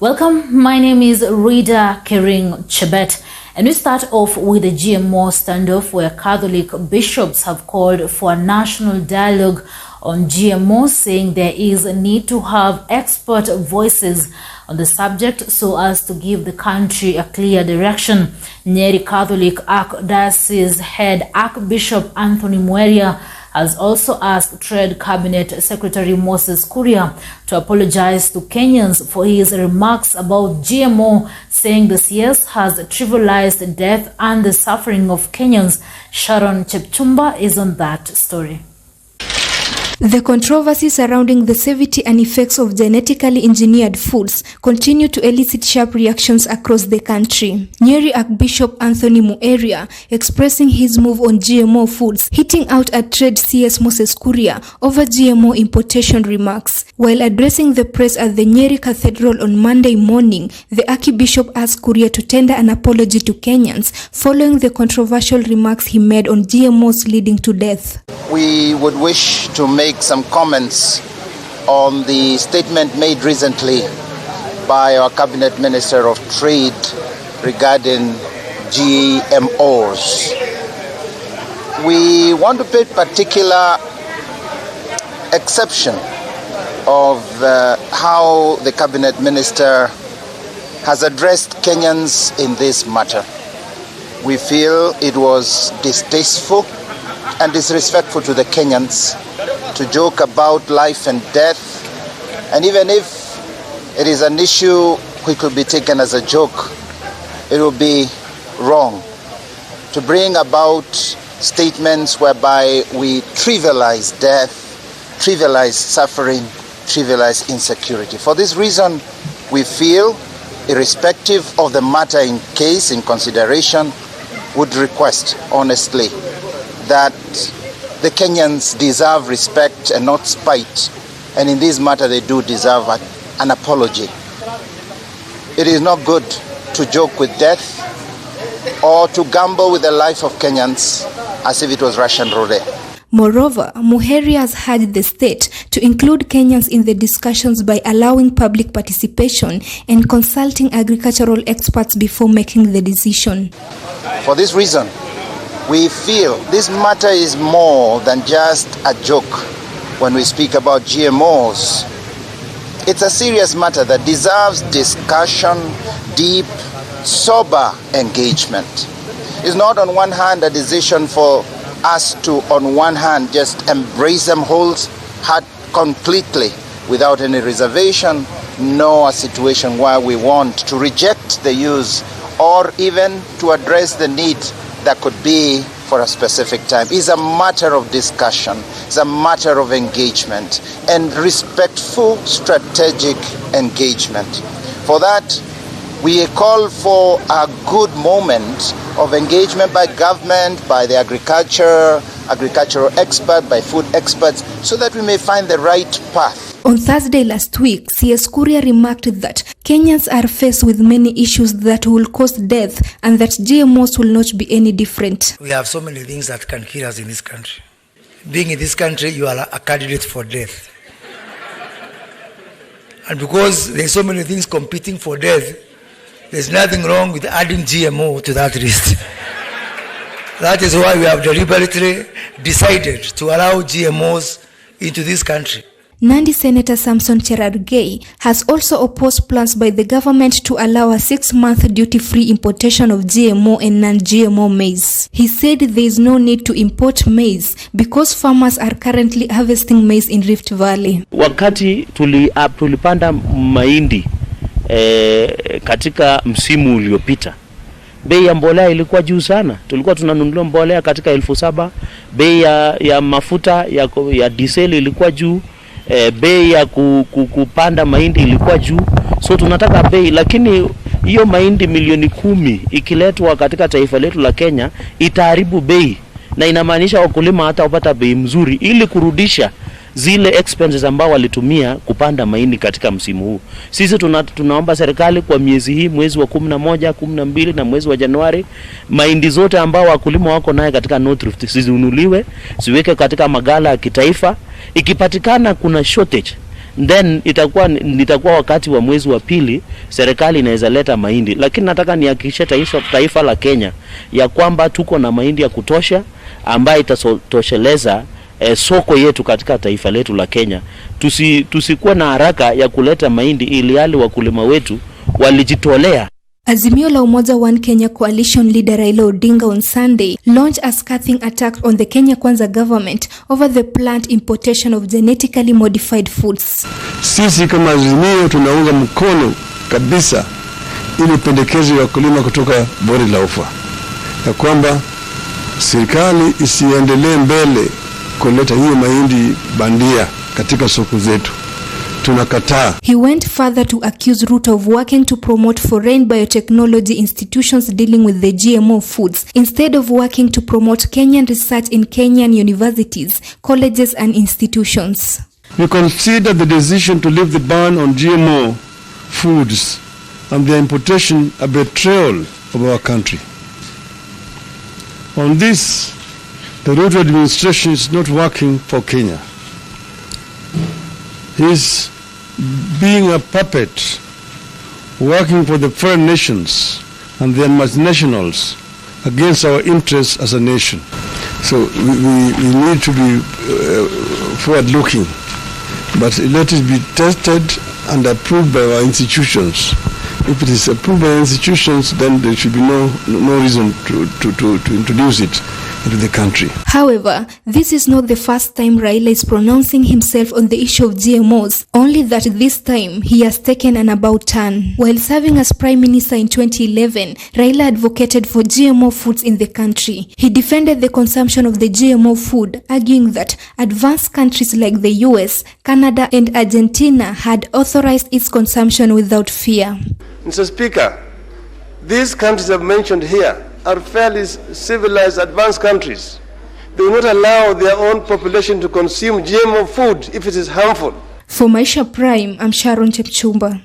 Welcome, my name is Rida Kering Chebet, and we start off with the GMO standoff where Catholic bishops have called for a national dialogue on GMO, saying there is a need to have expert voices on the subject so as to give the country a clear direction. Nyeri Catholic Archdiocese Head Archbishop Anthony Mweria has also asked Trade Cabinet Secretary Moses Kuria to apologize to Kenyans for his remarks about GMO, saying the CS has trivialized the death and the suffering of Kenyans. Sharon Chepchumba is on that story. The controversy surrounding the safety and effects of genetically engineered foods continue to elicit sharp reactions across the country. Nyeri Archbishop Anthony Mweria expressing his move on GMO foods, hitting out at Trade CS Moses Kuria over GMO importation remarks. While addressing the press at the Nyeri Cathedral on Monday morning, the Archbishop asked Kuria to tender an apology to Kenyans following the controversial remarks he made on GMOs leading to death. We would wish to make some comments on the statement made recently by our Cabinet Minister of Trade regarding GMOs. We want to pay particular exception of how the Cabinet Minister has addressed Kenyans in this matter. We feel it was distasteful and disrespectful to the Kenyans to joke about life and death, and even if it is an issue which could be taken as a joke, it would be wrong to bring about statements whereby we trivialize death, trivialize suffering, trivialize insecurity. For this reason, we feel, irrespective of the matter in case, in consideration, would request honestly that the Kenyans deserve respect and not spite, and in this matter they do deserve an apology. It is not good to joke with death or to gamble with the life of Kenyans as if it was Russian roulette. Moreover, Mweria has urged the state to include Kenyans in the discussions by allowing public participation and consulting agricultural experts before making the decision. For this reason, we feel this matter is more than just a joke when we speak about GMOs. It's a serious matter that deserves discussion, deep, sober engagement. It's not on one hand a decision for us to, on one hand, just embrace them wholeheartedly, completely, without any reservation, nor a situation where we want to reject the use or even to address the need that could be for a specific time. It's a matter of discussion, it's a matter of engagement and respectful strategic engagement. For that, we call for a good moment of engagement by government, by the agricultural expert, by food experts, so that we may find the right path. On Thursday last week, CS Kuria remarked that Kenyans are faced with many issues that will cause death and that GMOs will not be any different. We have so many things that can kill us in this country. Being in this country, you are a candidate for death. And because there's so many things competing for death, there's nothing wrong with adding GMO to that list. That is why we have deliberately decided to allow GMOs into this country. Nandi Senator Samson Cherargei has also opposed plans by the government to allow a 6-month duty-free importation of GMO and non-GMO maize. He said there is no need to import maize because farmers are currently harvesting maize in Rift Valley. Wakati tulipanda mahindi katika msimu uliopita, bei ya mbolea ilikuwa juu sana. Tulikuwa tunanunua mbolea katika 7,000, bei ya mafuta ya diesel ilikuwa juu. Bei ya kupanda mahindi ilikuwa juu. So tunataka bei, lakini hiyo mahindi milioni 10 ikiletwa katika taifa letu la Kenya itaharibu bei, na inamaanisha wakulima hata wapata bei mzuri ili kurudisha zile expenses ambao walitumia kupanda mahindi katika msimu huu. Sisi tunaomba serikali kwa miezi hii, mwezi wa 11, 12 na mwezi wa Januari, mahindi zote ambao wakulima wako naye katika North Rift zinunuliwe, ziweke katika magala ya kitaifa. Ikipatikana kuna shortage then itakuwa wakati wa mwezi wa pili serikali inaweza leta mahindi. Lakini nataka nihakikishe taifa la Kenya ya kwamba tuko na mahindi ya kutosha ambayo itatosheleza soko yetu katika taifa letu la Kenya. Tusikuwa na haraka ya kuleta mahindi ili hali wakulima wetu walijitolea. Azimio la Umoja One Kenya coalition leader Raila Odinga on Sunday launched a scathing attack on the Kenya Kwanza government over the planned importation of genetically modified foods. Sisi kama Azimio tunaunga mkono kabisa ili pendekezo ya wakulima kutoka bonde la Ufa ya kwamba serikali isiendelee mbele kuleta hiyo mahindi bandia katika soko zetu. Tunakataa. He went further to accuse Ruto of working to promote foreign biotechnology institutions dealing with the GMO foods instead of working to promote Kenyan research in Kenyan universities, colleges and institutions. We consider the decision to lift the ban on GMO foods and their importation a betrayal of our country. On this, the Ruto administration is not working for Kenya. He is being a puppet, working for the foreign nations and their multinationals against our interests as a nation. So we need to be forward-looking, but let it be tested and approved by our institutions. If it is approved by institutions, then there should be no reason to introduce it into the country. However, this is not the first time Raila is pronouncing himself on the issue of GMOs, only that this time he has taken an about turn. While serving as Prime Minister in 2011, Raila advocated for GMO foods in the country. He defended the consumption of the GMO food, arguing that advanced countries like the US, Canada and Argentina had authorized its consumption without fear. Mr. Speaker, these countries I've mentioned here are fairly civilized, advanced countries. They will not allow their own population to consume GMO food if it is harmful. For Maisha Prime, I'm Sharon Chepchumba.